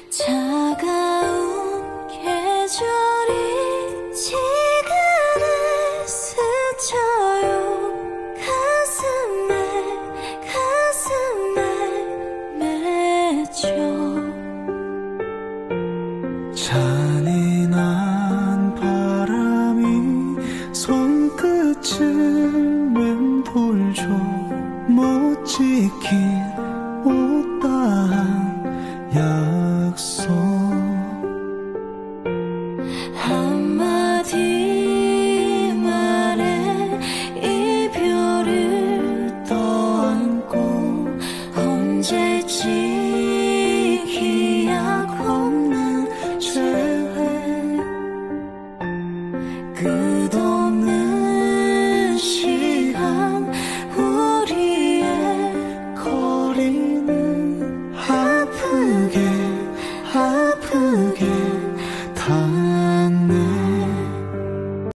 차가운 계절이 시간을 스쳐요. 가슴에 맺혀 잔인한 바람이 손끝을 맴돌죠. 못 지킨 못다한 약속 한마디 말에 이별을 떠안고 언제 지기약 없는 재회 끝없는 시간 우리의 거리는 아프게